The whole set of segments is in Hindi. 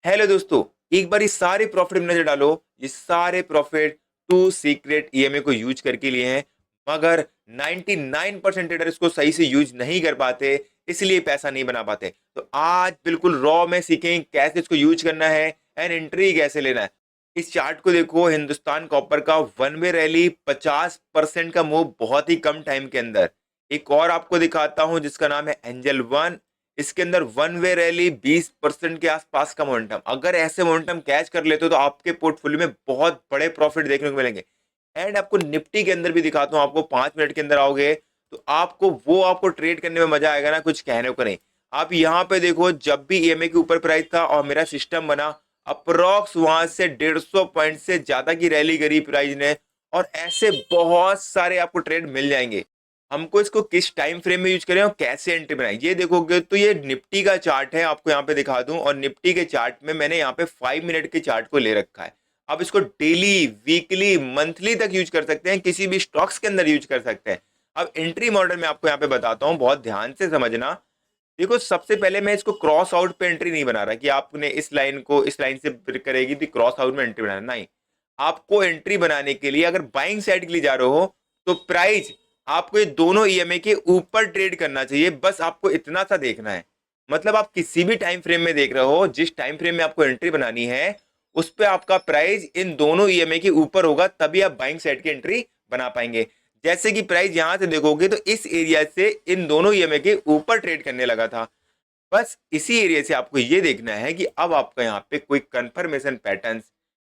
हेलो दोस्तों, एक बार ये सारे प्रॉफिट में नजर डालो। ये सारे प्रॉफिट टू सीक्रेट ईएमए को यूज करके लिए हैं, मगर 99% ट्रेडर इसको सही से यूज नहीं कर पाते, इसलिए पैसा नहीं बना पाते। तो आज बिल्कुल रॉ में सीखेंगे कैसे इसको यूज करना है एंड एंट्री कैसे लेना है। इस चार्ट को देखो, हिंदुस्तान कॉपर का वन वे रैली 50% का मूव बहुत ही कम टाइम के अंदर। एक और आपको दिखाता हूं जिसका नाम है एंजल वन। इसके अंदर वन वे रैली 20% के आसपास का मोमेंटम। अगर ऐसे मोमेंटम कैच कर लेते हो तो आपके पोर्टफोलियो में बहुत बड़े प्रॉफिट देखने को मिलेंगे। एंड आपको निफ्टी के अंदर भी दिखाता हूं, आपको 5 मिनट के अंदर आओगे तो आपको ट्रेड करने में मजा आएगा ना, कुछ कहने को नहीं। आप यहाँ पे देखो, जब भी ईएमए के ऊपर प्राइस था और मेरा सिस्टम बना, अप्रोक्स वहां से 150 पॉइंट से ज्यादा की रैली करी प्राइस ने। और ऐसे बहुत सारे आपको ट्रेड मिल जाएंगे। हमको इसको किस टाइम फ्रेम में यूज करें और कैसे एंट्री बनाएं, ये देखोगे तो ये निफ्टी का चार्ट है, आपको यहाँ पे दिखा दूं। और निफ्टी के चार्ट में मैंने यहाँ पे 5 मिनट के चार्ट को ले रखा है। आप इसको डेली, वीकली, मंथली तक यूज कर सकते हैं, किसी भी स्टॉक्स के अंदर यूज कर सकते हैं। अब एंट्री मॉडल में आपको यहाँ पे बताता हूँ, बहुत ध्यान से समझना। देखो, सबसे पहले मैं इसको क्रॉस आउट पे एंट्री नहीं बना रहा कि आपने इस लाइन को इस लाइन से ब्रेक करेगी तो क्रॉस आउट में एंट्री बनाना नहीं। आपको एंट्री बनाने के लिए अगर बाइंग साइड के लिए जा रहे हो तो प्राइस आपको ये दोनों ईएमए के ऊपर ट्रेड करना चाहिए, बस आपको इतना सा देखना है। मतलब आप किसी भी टाइम फ्रेम में देख रहे हो, जिस टाइम फ्रेम में आपको एंट्री बनानी है उस पे आपका प्राइस इन दोनों ईएमए के ऊपर होगा, तभी आप बाइंग साइड की एंट्री बना पाएंगे। जैसे कि प्राइस यहां से देखोगे तो इस एरिया से इन दोनों ईएमए के ऊपर ट्रेड करने लगा था। बस इसी एरिया से आपको ये देखना है कि अब आपका यहाँ पे कोई कंफर्मेशन पैटर्न्स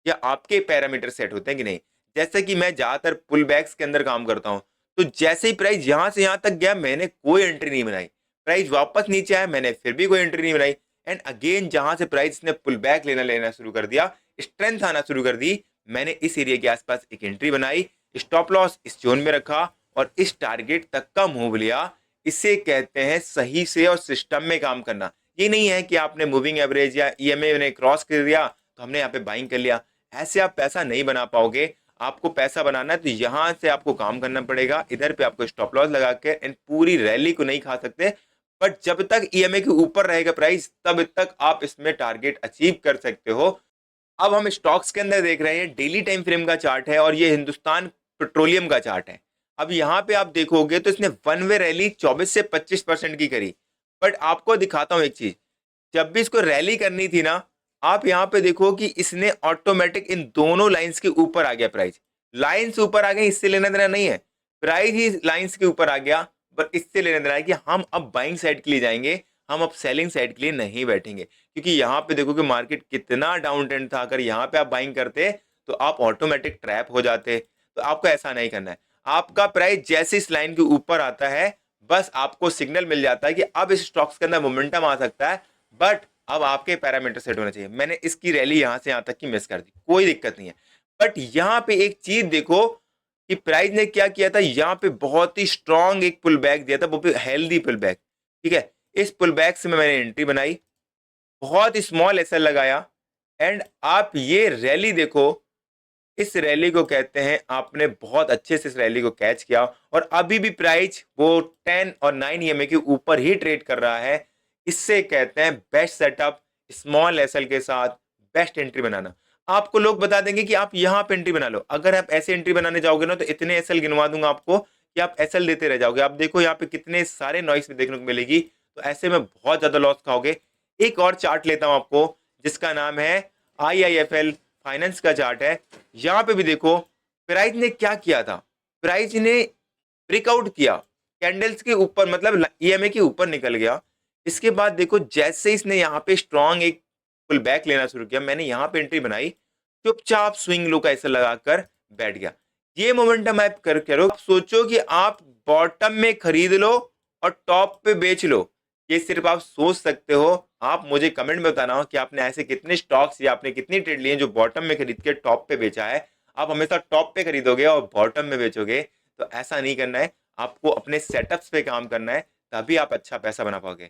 या आपके पैरामीटर सेट होते हैं कि नहीं। जैसे कि मैं ज्यादातर पुल बैक्स के अंदर काम करता हूँ, तो जैसे ही प्राइस यहां से यहां तक गया मैंने कोई एंट्री नहीं बनाई। प्राइस वापस नीचे आया, मैंने फिर भी कोई एंट्री नहीं बनाई। एंड अगेन जहां से प्राइस ने पुल बैक लेना लेना शुरू कर दिया, स्ट्रेंथ आना शुरू कर दी, मैंने इस एरिया के आसपास एक एंट्री बनाई, स्टॉप लॉस इस जोन में रखा और इस टारगेट तक का मूव लिया। इसे कहते हैं सही से और सिस्टम में काम करना। ये नहीं है कि आपने मूविंग एवरेज या ईएमए ने क्रॉस कर दिया तो हमने यहाँ पे बाइंग कर लिया। ऐसे आप पैसा नहीं बना पाओगे। आपको पैसा बनाना है तो यहाँ से आपको काम करना पड़ेगा। इधर पे आपको स्टॉप लॉस लगा के एंड पूरी रैली को नहीं खा सकते, बट जब तक ईएमए के ऊपर रहेगा प्राइस तब तक आप इसमें टारगेट अचीव कर सकते हो। अब हम स्टॉक्स के अंदर देख रहे हैं, डेली टाइम फ्रेम का चार्ट है और ये हिंदुस्तान पेट्रोलियम का चार्ट है। अब यहाँ पे आप देखोगे तो इसने वन वे रैली 24 से 25% की करी। बट आपको दिखाता हूँ एक चीज, जब भी इसको रैली करनी थी ना, आप यहाँ पे देखो कि इसने ऑटोमेटिक इन दोनों लाइंस के ऊपर आ गया प्राइस। लाइंस ऊपर आ गई, इससे लेना देना नहीं है, प्राइस ही लाइंस के ऊपर आ गया। पर इससे लेना देना है कि हम अब बाइंग साइड के लिए जाएंगे, हम अब सेलिंग साइड के लिए नहीं बैठेंगे। क्योंकि यहाँ पे देखो कि मार्केट कितना डाउन ट्रेंड था, अगर यहाँ पे आप बाइंग करते तो आप ऑटोमेटिक ट्रैप हो जाते। तो आपको ऐसा नहीं करना है। आपका प्राइस जैसे इस लाइन के ऊपर आता है, बस आपको सिग्नल मिल जाता है कि अब इस स्टॉक्स के अंदर मोमेंटम आ सकता है। बट अब आपके पैरामीटर सेट होना चाहिए। मैंने इसकी रैली यहां से यहां तक की मिस कर दी, कोई दिक्कत नहीं है। बट यहाँ पे एक चीज देखो कि प्राइस ने क्या किया था, यहाँ पे बहुत ही स्ट्रांग एक पुल बैक दिया था, वो भी हेल्दी पुल बैक। ठीक है, इस पुल बैक से मैंने एंट्री बनाई, बहुत स्मॉल एसएल लगाया। एंड आप ये रैली देखो, इस रैली को कहते हैं आपने बहुत अच्छे से इस रैली को कैच किया। और अभी भी प्राइस वो 10 और 9 ईएमए के ऊपर ही ट्रेड कर रहा है। इससे कहते हैं बेस्ट सेटअप, स्मॉल एसएल के साथ बेस्ट एंट्री बनाना। आपको लोग बता देंगे कि आप यहाँ पे एंट्री बना लो। अगर आप ऐसे एंट्री बनाने जाओगे ना तो इतने एसएल गिनवा दूंगा आपको कि आप एसएल देते रह जाओगे। आप देखो यहाँ पे कितने सारे नॉइस में देखने को मिलेगी, तो ऐसे में बहुत ज्यादा लॉस खाओगे। एक और चार्ट लेता हूं आपको जिसका नाम है आईआईएफएल फाइनेंस का चार्ट है। यहां पे भी देखो प्राइस ने क्या किया था, प्राइस ने ब्रेकआउट किया कैंडल्स के ऊपर, मतलब ईएमए के ऊपर निकल गया। इसके बाद देखो जैसे इसने यहाँ पे स्ट्रॉन्ग एक पुल बैक लेना शुरू किया, मैंने यहाँ पे एंट्री बनाई, चुपचाप स्विंग लो का ऐसा लगाकर बैठ गया। ये मोमेंटम आप कर करो, आप सोचो कि आप बॉटम में खरीद लो और टॉप पे बेच लो। ये सिर्फ आप सोच सकते हो। आप मुझे कमेंट में बताना हो कि आपने ऐसे कितने स्टॉक्स या आपने कितनी ट्रेड लिए जो बॉटम में खरीद के टॉप पे बेचा है। आप हमेशा टॉप पे खरीदोगे और बॉटम में बेचोगे, तो ऐसा नहीं करना है। आपको अपने सेटअप्स पे काम करना है, तभी आप अच्छा पैसा बना पाओगे।